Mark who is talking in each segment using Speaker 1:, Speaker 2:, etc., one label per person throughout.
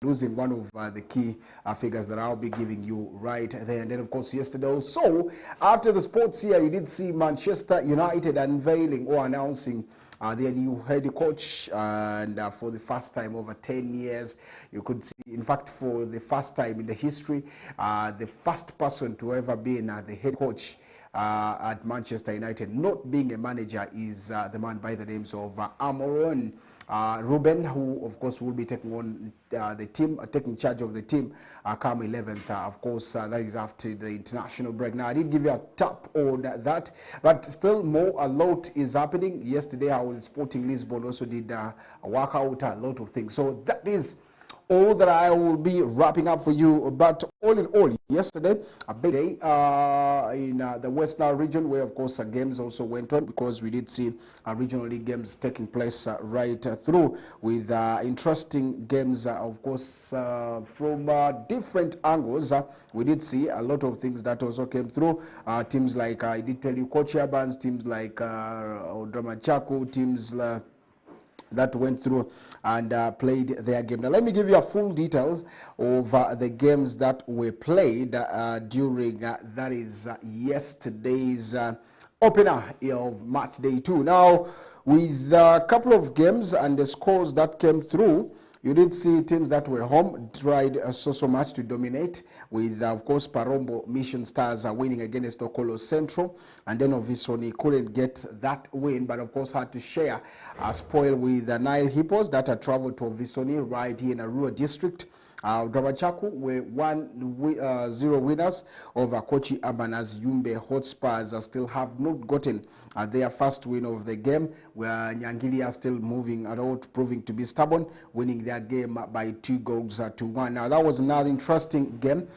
Speaker 1: losing one of the key figures that I'll be giving you right there. And then, of course, yesterday also, after the sports here, you did see Manchester United unveiling or announcing their new head coach, and for the first time over 10 years, you could see, in fact, for the first time in the history, the first person to ever be the head coach at Manchester United, not being a manager, is the man by the names of Amoron Ruben, who of course will be taking on the team, taking charge of the team come 11th. Of course, that is after the international break. Now, I did give you a tap on that, but still more, a lot is happening. Yesterday, I was Sporting Lisbon also did work out a lot of things. So that is all that I will be wrapping up for you. But all in all, yesterday, a big day in the Western region, where of course games also went on, because we did see regional league games taking place right through, with interesting games, of course, from different angles. We did see a lot of things that also came through. Teams like, I did tell you, Kochiabans, teams like Odramachaku, teams that went through and played their game. Now, let me give you a full details of the games that were played during, that is yesterday's opener of match day 2. Now, with a couple of games and the scores that came through, you did see teams that were home tried so much to dominate, with, of course, Parombo Mission Stars winning against Okolo Central, and then Ovisoni couldn't get that win, but of course had to share a spoil with the Nile Hippos that had traveled to Ovisoni right here in Arua district. Dramachaku were 1-0 winners over Kochi Urban, as Yumbe Hotspurs still have not gotten their first win of the game, where Nyangili are still moving around, proving to be stubborn, winning their game by 2-1. Now, that was another interesting game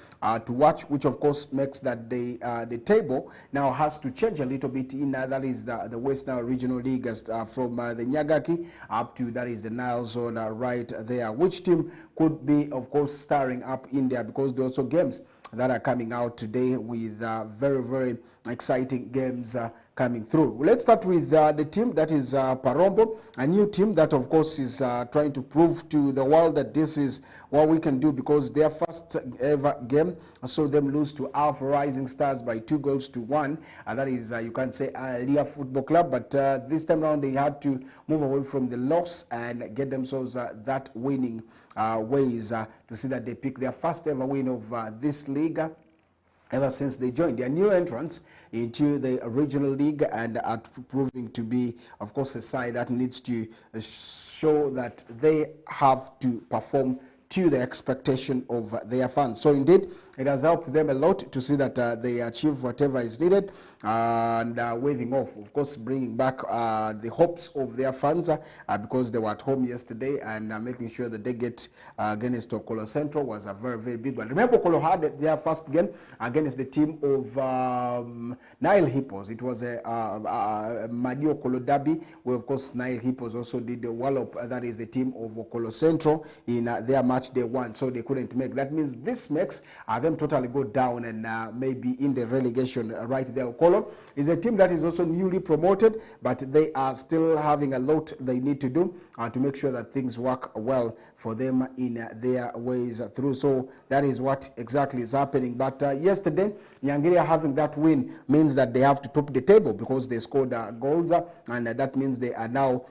Speaker 1: to watch, which of course makes that the table now has to change a little bit in that is the Western Regional League, from the Nyagaki up to, that is the Nile Zone right there. Which team could be, of course, starring up in there, because there are also games that are coming out today, with very, very exciting games coming through. Let's start with the team that is Parombo, a new team that of course is trying to prove to the world that this is what we can do, because their first ever game saw them lose to Alpha Rising Stars by 2-1, and that is, you can say, Lia Football Club, but this time around they had to move away from the loss and get themselves that winning ways to see that they pick their first ever win of this league ever since they joined. Their new entrance into the regional league, and are proving to be, of course, a side that needs to show that they have to perform to the expectation of their fans. So indeed, it has helped them a lot to see that they achieve whatever is needed, and waving off, of course, bringing back the hopes of their fans, because they were at home yesterday, and making sure that they get against Okolo Central was a very, very big one. Remember, Okolo had their first game against the team of Nile Hippos. It was a Madio Okolo derby, where of course Nile Hippos also did the wallop, that is the team of Okolo Central, in their match day 1, so they couldn't make. That means this makes them totally go down and maybe in the relegation right there. Okolo is a team that is also newly promoted, but they are still having a lot they need to do to make sure that things work well for them in their ways through. So that is what exactly is happening. But yesterday, Nyangiria having that win means that they have to top the table, because they scored goals, and that means they are now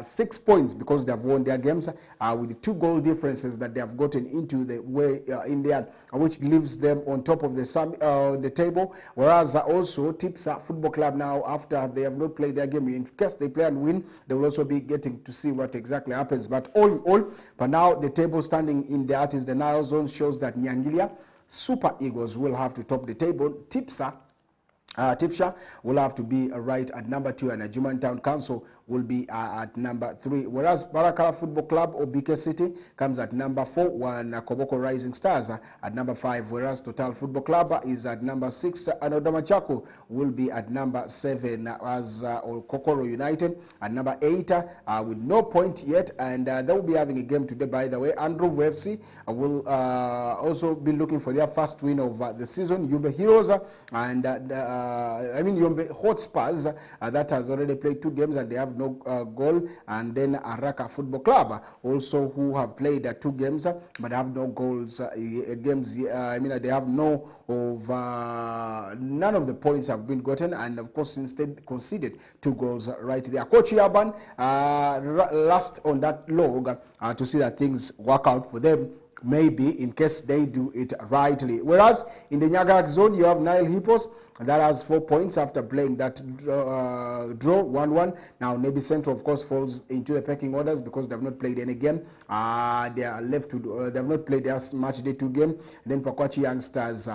Speaker 1: 6 points, because they have won their games with 2 goal differences that they have gotten into the way in there, which leaves them on top of the table. Whereas also Tipsa Football Club, now after they have not played their game, in case they play and win, they will also be getting to see what exactly happens. But all in all, for now, the table standing in that is the Nile Zone shows that Nyangilia Super Eagles will have to top the table. Tipsha will have to be right at number 2, and Juman Town Council will be at number 3, whereas Barakala Football Club or BK City comes at number 4, when Koboko Rising Stars at number 5, whereas Total Football Club is at number 6, and Odomachako will be at number 7, as Kokoro United at number 8 with no point yet, and they will be having a game today, by the way. Andrew FC will also be looking for their first win of the season. Yube Heroes and Yombe Hotspurs that has already played 2 games and they have no goal, and then Araka Football Club also who have played 2 games but have no goals games. They have no of none of the points have been gotten, and of course instead conceded 2 goals right there. Coach Yaban last on that log to see that things work out for them, maybe in case they do it rightly. Whereas in the Nyagag zone, you have Nile Hippos that has 4 points after playing that draw 1-1. Now Nebi Central, of course, falls into the pecking orders because they have not played any game. They are left to they have not played their match day 2 game. Then Pakwachi Youngsters,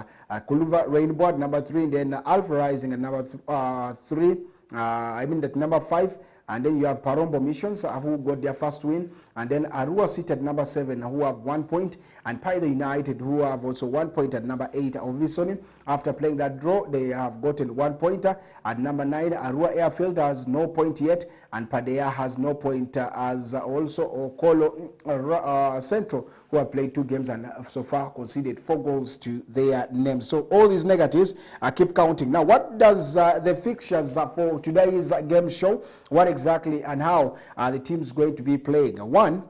Speaker 1: Kuluva Rainbow at number 3, and then Alpha Rising at number 3. That number 5. And then you have Parombo Missions who got their first win, and then Arua City at number 7 who have 1 point, and Paida United who have also 1 point at number 8 of Visoni. After playing that draw, they have gotten 1 pointer. At number 9, Arua Airfield has no point yet, and Padea has no point as also Okolo Central who have played 2 games and so far conceded 4 goals to their names. So all these negatives keep counting. Now, what does the fixtures for today's game show? What exactly and how are the teams going to be playing? One,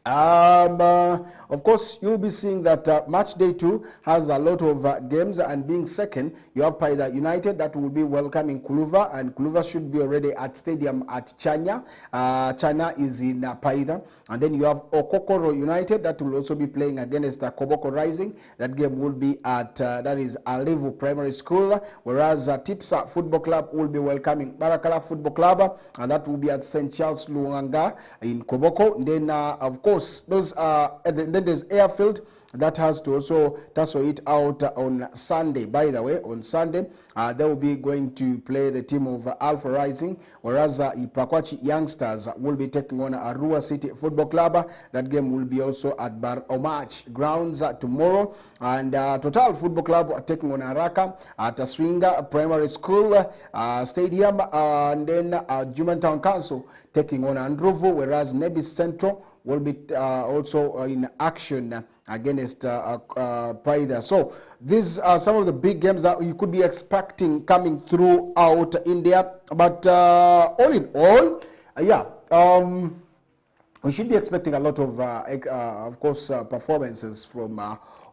Speaker 1: of course, you'll be seeing that match day 2 has a lot of games, and being second, you have Paida United that will be welcoming Kuluva, and Kuluva should be already at stadium at Chanya. Chanya is in Paida, and then you have Okokoro United that will also be playing against Koboko Rising. That game will be at that is Alevu Primary School, whereas Tipsa Football Club will be welcoming Barakala Football Club, and that will be at St. Charles Luanga in Koboko. And then of course those and then there's Airfield that has to also tussle it out on Sunday. By the way, on Sunday they will be going to play the team of Alpha Rising, whereas Ipakwachi Youngsters will be taking on Arua City Football Club. That game will be also at Bar Omach grounds tomorrow, and Total Football Club are taking on Araka at Swinga Primary School Stadium, and then Jumantown Council taking on Androvo, whereas Nebi Central will be also in action against Paida. So these are some of the big games that you could be expecting coming throughout India. But all in all, we should be expecting a lot of course, performances from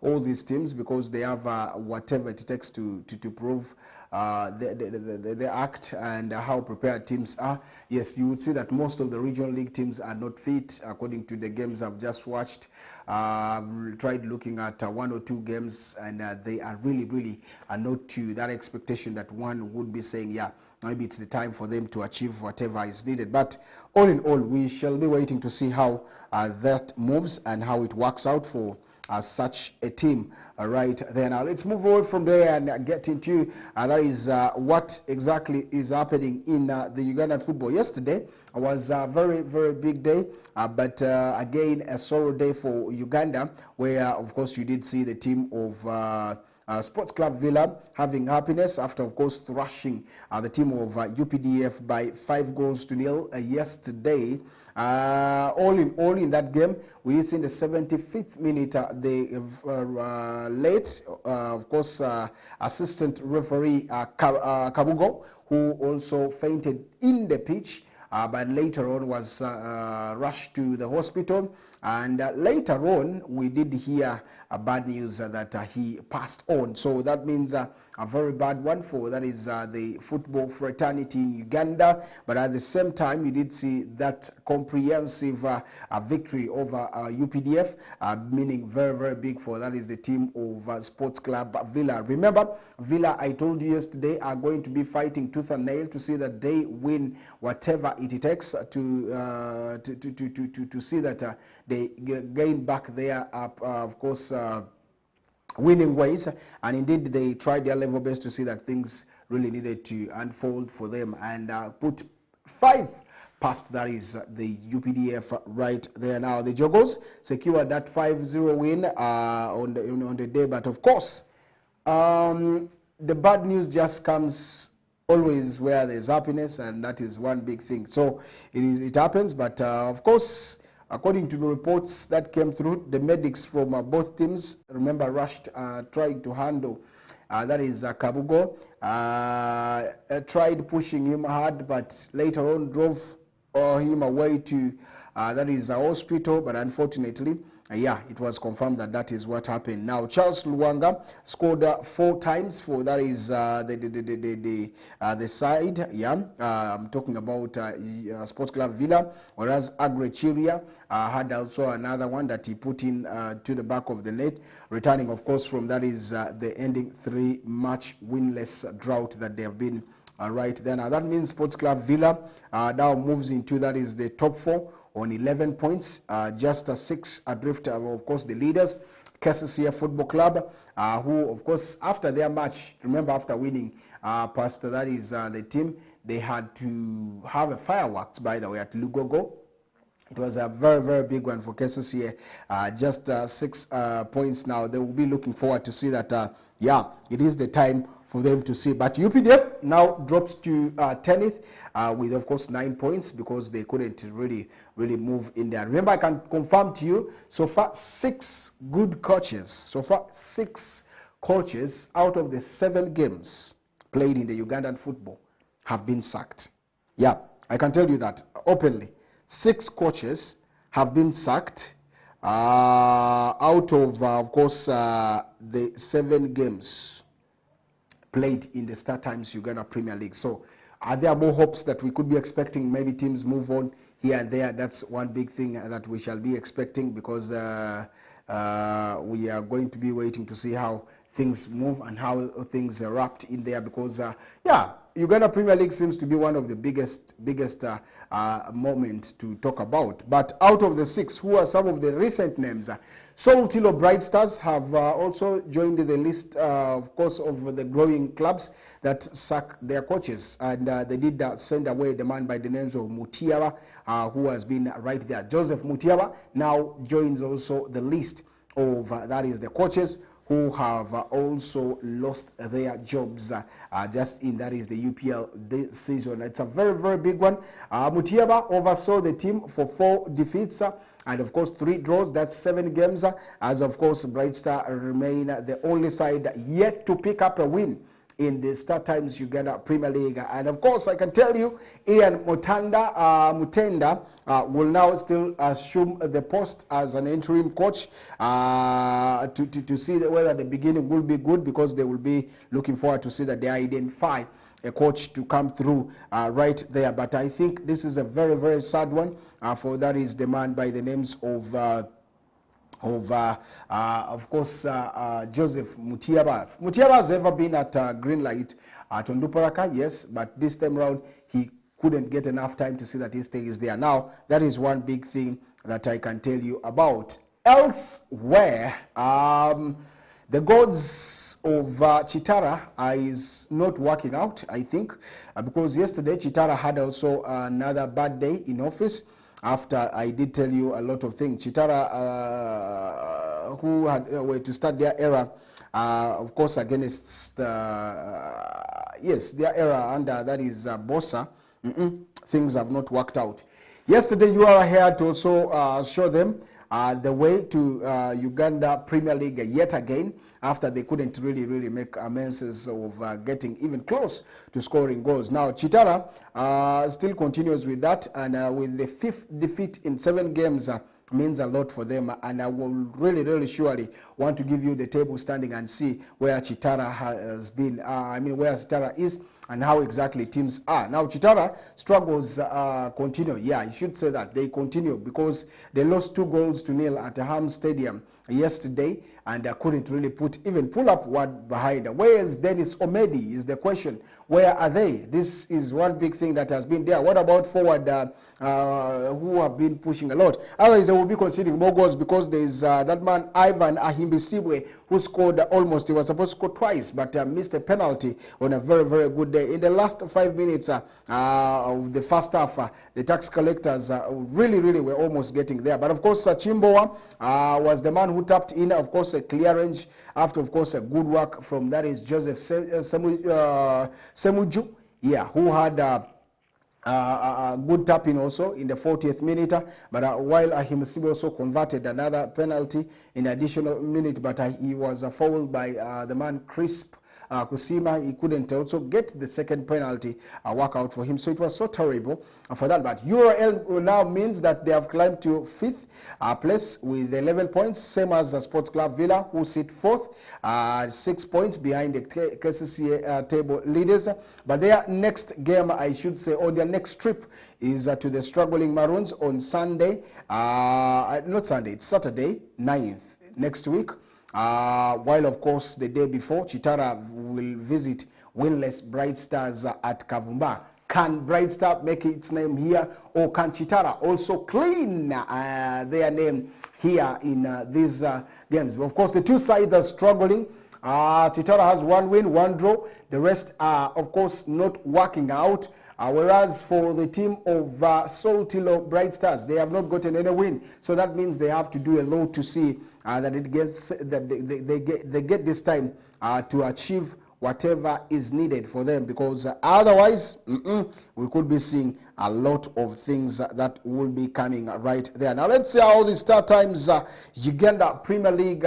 Speaker 1: all these teams, because they have whatever it takes to prove the act and how prepared teams are. Yes, you would see that most of the regional league teams are not fit, according to the games I've just watched. Tried looking at 1 or 2 games, and they are really not to that expectation that one would be saying, yeah, maybe it's the time for them to achieve whatever is needed. But all in all, we shall be waiting to see how that moves and how it works out for such a team right there. Now let's move on from there and get into that is what exactly is happening in the Ugandan football. Yesterday was a very big day, but again a sorrow day for Uganda, where of course you did see the team of Sports Club Villa having happiness after, of course, thrashing the team of UPDF by 5-0 yesterday. All in that game, we did see in the 75th minute the late, of course, assistant referee Kabugo, who also fainted in the pitch, but later on was rushed to the hospital. And later on, we did hear bad news that he passed on. So that means a very bad one for, that is the football fraternity in Uganda. But at the same time, you did see that comprehensive victory over UPDF, meaning very big for, that is the team of Sports Club Villa. Remember, Villa, I told you yesterday, are going to be fighting tooth and nail to see that they win whatever it takes to see that they gain back their, of course, winning ways. And indeed, they tried their level best to see that things really needed to unfold for them, and put 5 past, that is the UPDF right there. Now the Jogos secured that 5-0 win on the day, but of course, the bad news just comes always where there's happiness, and that is one big thing. So it happens, but of course, according to the reports that came through, the medics from both teams, remember, rushed trying to handle that is Kabugo, tried pushing him hard, but later on drove him away to that is a hospital, but unfortunately, yeah, it was confirmed that that is what happened. Now, Charles Luwanga scored 4 times for that is the side. Yeah, I'm talking about Sports Club Villa, whereas Agre Chiria had also another one that he put in to the back of the net, returning, of course, from that is the ending 3-match winless drought that they have been right there. Now, that means Sports Club Villa now moves into that is the top 4 on 11 points, just 6 adrift of course the leaders, KCCA Football Club, who of course after their match, remember after winning past that is the team, they had to have a fireworks, by the way, at Lugogo. It was a very, very big one for KCCA, just 6 points now. They will be looking forward to see that, yeah, it is the time for them to see. But UPDF now drops to 10th with, of course, 9 points because they couldn't really move in there. Remember, I can confirm to you, so far 6 good coaches, so far 6 coaches out of the 7 games played in the Ugandan football have been sacked. Yeah, I can tell you that openly. 6 coaches have been sacked out of course, the 7 games played in the Star Times Uganda Premier League. So are there more hopes that we could be expecting? Maybe teams move on here and there. That's one big thing that we shall be expecting, because we are going to be waiting to see how things move and how things are wrapped in there, because yeah, Uganda Premier League seems to be one of the biggest moment to talk about. But out of the 6, who are some of the recent names? Sol Tilo Bright Stars have also joined the list, of course, of the growing clubs that sack their coaches. And they did send away the man by the names of Mutiaba, who has been right there. Joseph Mutiaba now joins also the list of, that is the coaches who have also lost their jobs just in that is the UPL this season. It's a very, very big one. Mutiaba oversaw the team for 4 defeats and of course 3 draws. That's 7 games. As of course Bright Star remain the only side yet to pick up a win in the Star Times Uganda Premier League. And of course, I can tell you, Ian Mutenda will now still assume the post as an interim coach to see whether the beginning will be good, because they will be looking forward to see that they identify a coach to come through right there. But I think this is a very, very sad one for that is the man by the names of course, Joseph Mutiaba. Mutiaba has ever been at Greenlight at Onduparaka, yes, but this time around he couldn't get enough time to see that his stay is there. Now, that is one big thing that I can tell you about. Elsewhere, the gods of Chitara is not working out, I think, because yesterday Chitara had also another bad day in office. After I did tell you a lot of things, Chitara, who had were to start their era, of course, against yes, their era under that is Bossa, things have not worked out. Yesterday, you are here to also show them the way to Uganda Premier League yet again, after they couldn't really make amends of getting even close to scoring goals. Now, Chitara still continues with that, and with the 5th defeat in 7 games, means a lot for them, and I will really surely want to give you the table standing and see where Chitara has been, where Chitara is and how exactly teams are. Now, Chitara struggles continue. Yeah, I should say that. They continue because they lost 2-0 at Ham Stadium yesterday, and couldn't really pull up one behind. Where is Dennis Omedi is the question. Where are they? This is one big thing that has been there. What about forward who have been pushing a lot? Otherwise, they will be conceding more goals because there is that man Ivan Ahimbisibwe who scored almost, he was supposed to score twice, but missed a penalty on a very good day. In the last 5 minutes of the first half, the tax collectors really were almost getting there. But of course, Chimboa was the man who tapped in, of course, a clearance after, of course, a good work from that is Joseph Semuju, yeah, who had a good tapping also in the 40th minute, but while Ahimsibu also converted another penalty in additional minute, but he was fouled by the man Crisp Kusima, he couldn't also get the second penalty work out for him. So it was so terrible for that. But URL now means that they have climbed to 5th place with 11 points, same as Sports Club Villa, who sit 4th, 6 points behind the KCCA table leaders. But their next game, I should say, or their next trip is to the struggling Maroons on Sunday. Not Sunday, it's Saturday, 9th, next week. While, of course, the day before, Chitara will visit winless Bright Stars at Kavumba. Can Bright Star make its name here, or can Chitara also clean their name here in these games? Of course, the two sides are struggling. Chitara has 1 win, 1 draw. The rest are, of course, not working out. Whereas for the team of Soltilo Bright Stars, they have not gotten any win. So that means they have to do a lot to see that it gets that they get this time to achieve whatever is needed for them, because otherwise we could be seeing a lot of things that will be coming right there. Now let's see how the Star Times Uganda Premier League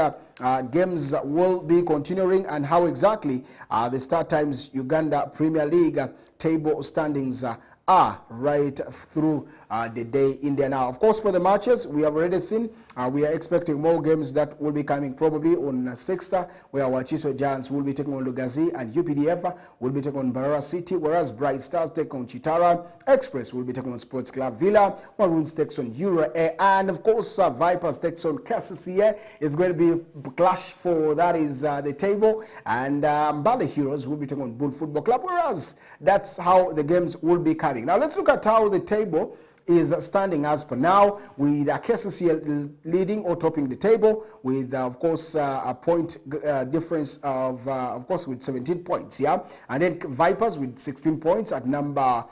Speaker 1: games will be continuing, and how exactly the Star Times Uganda Premier League table standings are right through the day in there. Now, of course, for the matches we have already seen, we are expecting more games that will be coming probably on 6th, where Wachiso Giants will be taking on Lugazi, and UPDF will be taking on Barara City, whereas Bright Stars take on Chitara, Express will be taking on Sports Club Villa, Maroons takes on Euro A, and of course Vipers takes on KCCA. It's going to be a clash for that is the table, and Mbale Heroes will be taking on Bull Football Club, whereas that's how the games will be coming. Now let's look at how the table is standing as per now, with KCCA leading or topping the table with, of course, a point difference of course, with 17 points, yeah, and then Vipers with 16 points at number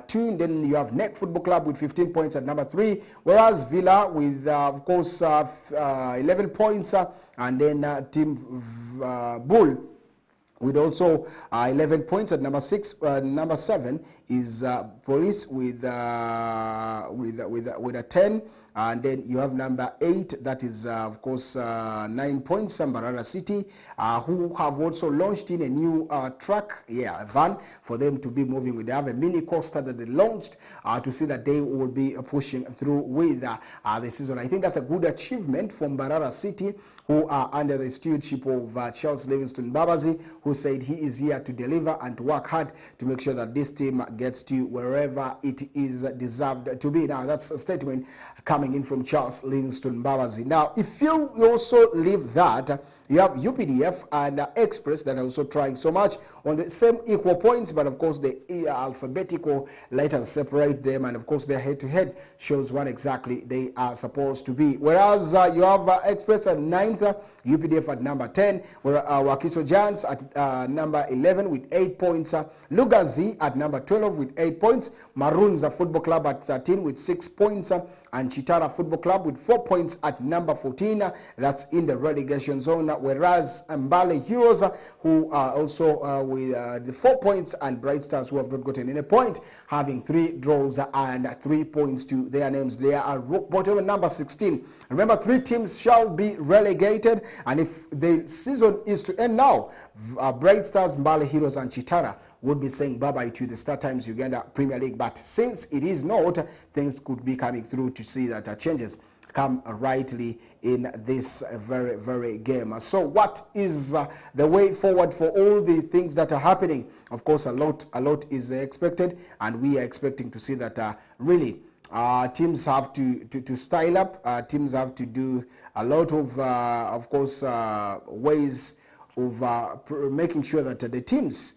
Speaker 1: 2, and then you have Neck Football Club with 15 points at number 3, whereas Villa with, of course, 11 points, and then Team Bull with also 11 points at number 6. Number 7 is Police with a 10, and then you have number 8, that is of course 9 points, Barara City, who have also launched in a new truck, a van for them to be moving with. They have a mini coaster that they launched to see that they will be pushing through with the season. I think that's a good achievement from Barara City, who are under the stewardship of Charles Livingston Babazi, who said he is here to deliver and to work hard to make sure that this team gets to wherever it is deserved to be. Now, that's a statement coming in from Charles Livingston Babazi. Now, if you also leave that, you have UPDF and Express that are also trying so much on the same equal points, but of course the alphabetical letters separate them, and of course their head-to-head shows what exactly they are supposed to be. Whereas you have Express at 9th, UPDF at number 10, where Wakiso Giants at number 11 with 8 points, Lugazi at number 12 with 8 points, Maroons Football Club at 13 with 6 points, and Chitara Football Club with 4 points at number 14. That's in the relegation zone. Whereas Mbale Heroes, who are also with the 4 points, and Bright Stars, who have not gotten any point, having 3 draws and 3 points to their names. They are bottom number 16. Remember, 3 teams shall be relegated, and if the season is to end now, Bright Stars, Mbale Heroes, and Chitara would be saying bye-bye to the Star Times Uganda Premier League. But since it is not, things could be coming through to see that changes come rightly in this very, very game. So what is the way forward for all the things that are happening? Of course, a lot is expected, and we are expecting to see that really teams have to style up. Teams have to do a lot of course, ways of making sure that the teams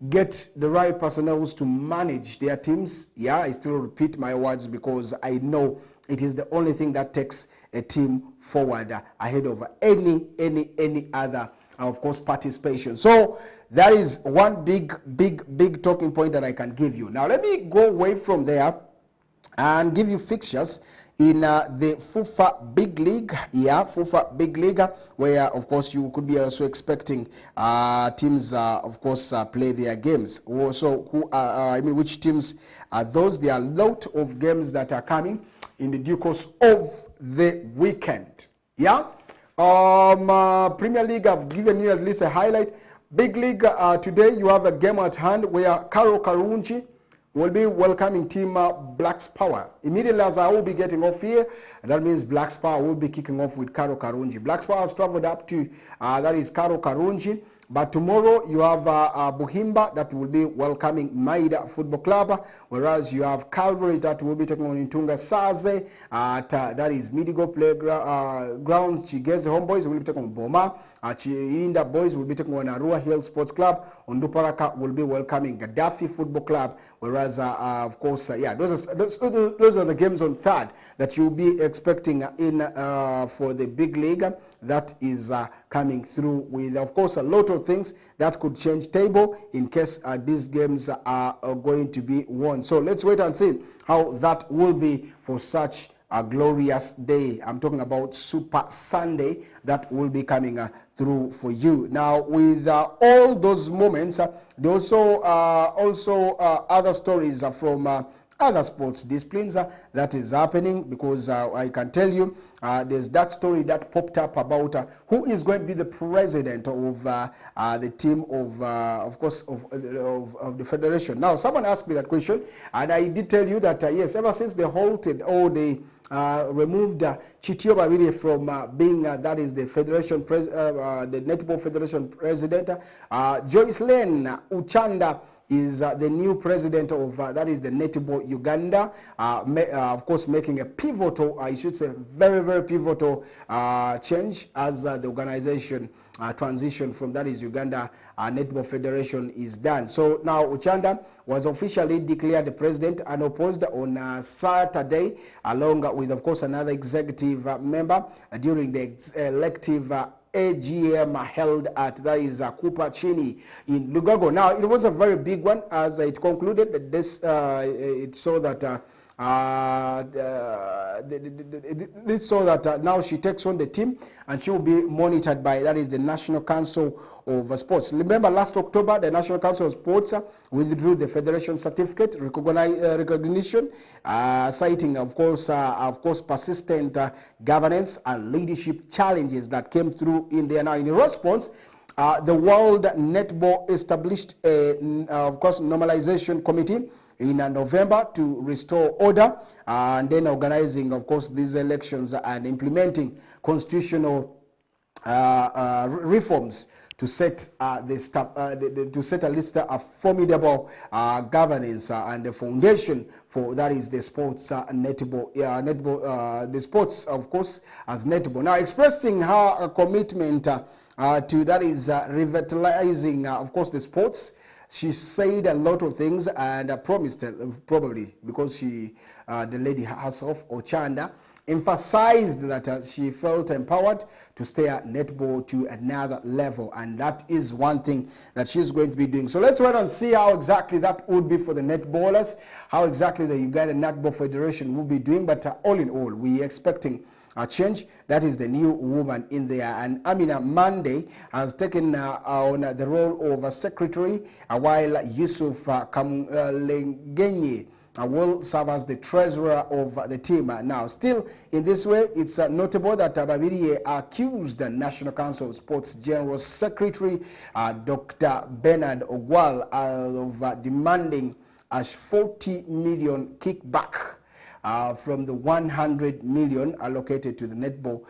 Speaker 1: get the right personnel to manage their teams. Yeah, I still repeat my words because I know it is the only thing that takes a team forward ahead of any other, of course, participation. So that is one big talking point that I can give you. Now let me go away from there and give you fixtures in the FUFA Big League, FUFA Big League, where of course you could be also expecting teams, of course, play their games. So, which teams are those? There are a lot of games that are coming in the due course of the weekend. Premier League, I've given you at least a highlight. Big League, today you have a game at hand where Karo Karunji will be welcoming team Blacks Power. Immediately as I will be getting off here, that means Blacks Power will be kicking off with Karo Karunji. Blacks Power has traveled up to, that is Karo Karunji. But tomorrow you have Buhimba that will be welcoming Maida Football Club, whereas you have Calvary that will be taking on Intunga Saze at that is Midigo Playgrounds. Chigeze Homeboys will be taking on Boma. Chiinda Boys will be taking on Arua Hill Sports Club. Onduparaka will be welcoming Gaddafi Football Club, whereas of course, yeah, those are the games on third that you'll be expecting in for the big league. That is coming through with, of course, a lot of things that could change table in case these games are going to be won. So let's wait and see how that will be for such a glorious day. I'm talking about Super Sunday that will be coming through for you. Now, with all those moments, there also other stories from other sports disciplines that is happening, because I can tell you there's that story that popped up about who is going to be the president of the team of course of the federation. Now, someone asked me that question, and I did tell you that yes, ever since they halted or they removed Chitio Babiri from being that is the federation the Netball Federation president, Joyce Lane Uchanda is the new president of that is the Netball Uganda, of course making a pivotal, I should say very, very pivotal change as the organization transition from that is Uganda Netball Federation is done. So now Uchanda was officially declared the president unopposed on Saturday, along with of course another executive member during the elective AGM held at that is Cooper Chini in Lugago. Now, it was a very big one as it concluded that this it saw that this saw that now she takes on the team and she will be monitored by that is the National Council of Sports. Remember, last October, the National Council of Sports withdrew the federation certificate recognition, citing, of course, persistent governance and leadership challenges that came through in there. Now, in response, the World Netball established a, of course, normalization committee in November to restore order, and then organizing, of course, these elections and implementing constitutional reforms to set to set a list of formidable governance and the foundation for that is the sports netball, the sports, of course, as netball. Now, expressing her commitment to that is revitalizing, of course, the sports. She said a lot of things and promised, probably because she, the lady herself, Ochanda, emphasized that she felt empowered to stay at netball to another level, and that is one thing that she's going to be doing. So let's wait and see how exactly that would be for the netballers, how exactly the Uganda Netball Federation will be doing. But all in all, we're expecting a change. That is the new woman in there. And Amina Mande has taken on the role of a secretary, while Yusuf Kamlengenye will serve as the treasurer of the team. Now, still in this way, it's notable that Babiri accused the National Council of Sports General Secretary Dr. Bernard Ogwal of demanding a 40 million kickback from the 100 million allocated to the Netball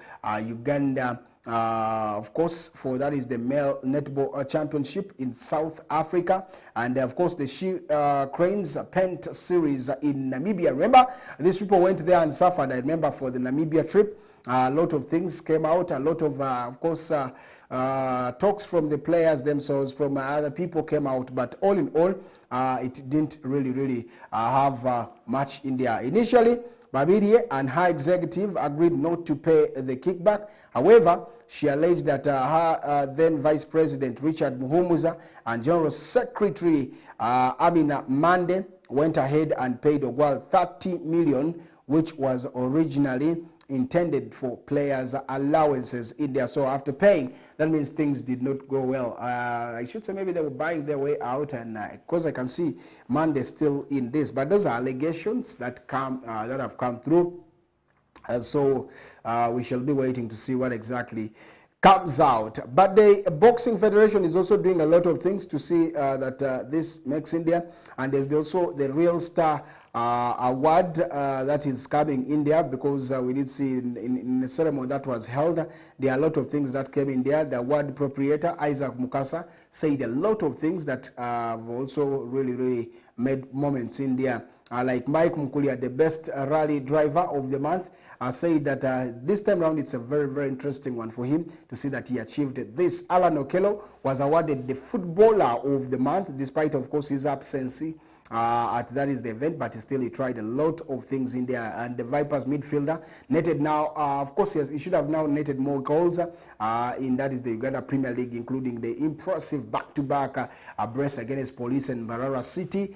Speaker 1: Uganda, of course, for that is the male netball championship in South Africa, and of course the Cranes Pent series in Namibia. Remember, these people went there and suffered. I remember for the Namibia trip, a lot of things came out, a lot of course, talks from the players themselves, from other people came out, but all in all, it didn't really have much in there. Initially, Babiri and her executive agreed not to pay the kickback. However, she alleged that her then Vice President Richard Muhumuza and General Secretary Amina Mande went ahead and paid Ogwal 30 million, which was originally intended for players' allowances in there. So after paying, that means things did not go well. I should say maybe they were buying their way out, and because I can see Monday still in this, but those are allegations that come that have come through. So we shall be waiting to see what exactly comes out. But the Boxing Federation is also doing a lot of things to see that this makes India. And there's also the Real Star award that is coming India, because we did see in the ceremony that was held, there are a lot of things that came in there. The award proprietor, Isaac Mukasa, said a lot of things that have also really made moments in there. Like Mike Mukulia, the best rally driver of the month, said that this time around it's a very interesting one for him to see that he achieved this. Alan Okello was awarded the footballer of the month, despite of course his absence at that is the event, but still he tried a lot of things in there. And the Vipers midfielder netted now, of course he should have now netted more goals in that is the Uganda Premier League, including the impressive back-to-back brace against Police and Mbarara City.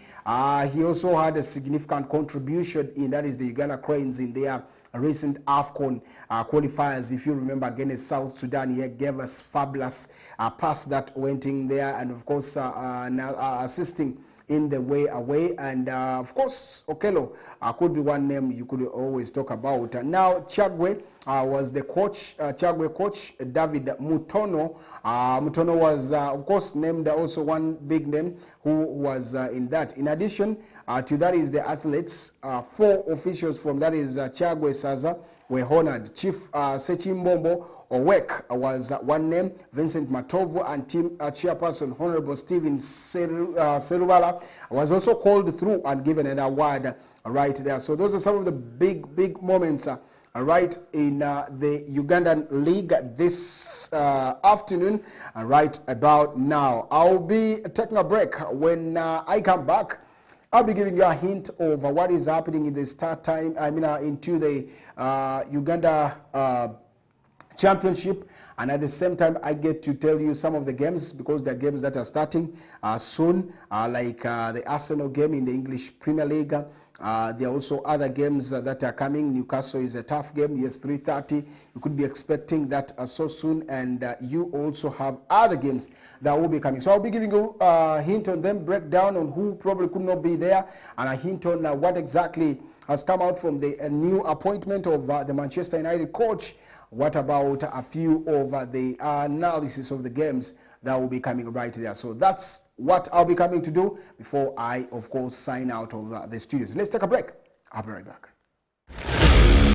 Speaker 1: He also had a significant contribution in that is the Uganda Cranes in their recent AFCON qualifiers. If you remember, against South Sudan, he gave us fabulous pass that went in there, and of course assisting in the way away. And of course Okello could be one name you could always talk about. Now Chagwe was the coach, Chagwe coach David Mutono. Mutono was of course named also one big name who was in that. In addition to that is the athletes, 4 officials from that is Chagwe Saza were honored. Chief Sechimbombo Owek was one name. Vincent Matovu and team chairperson Honorable Stephen Serubala was also called through and given an award right there. So those are some of the big moments right in the Ugandan League this afternoon, right about now. I'll be taking a break. When I come back, I'll be giving you a hint of what is happening in the start time, into the Uganda Championship. And at the same time, I get to tell you some of the games, because they're games that are starting soon, like the Arsenal game in the English Premier League. There are also other games that are coming. Newcastle is a tough game. Yes, 3:30. You could be expecting that so soon. And you also have other games that will be coming. So I'll be giving you a hint on them, breakdown on who probably could not be there, and a hint on what exactly has come out from the new appointment of the Manchester United coach. What about a few of the analysis of the games that will be coming right there? So that's what I'll be coming to do before I, of course, sign out of the studios. Let's take a break. I'll be right back.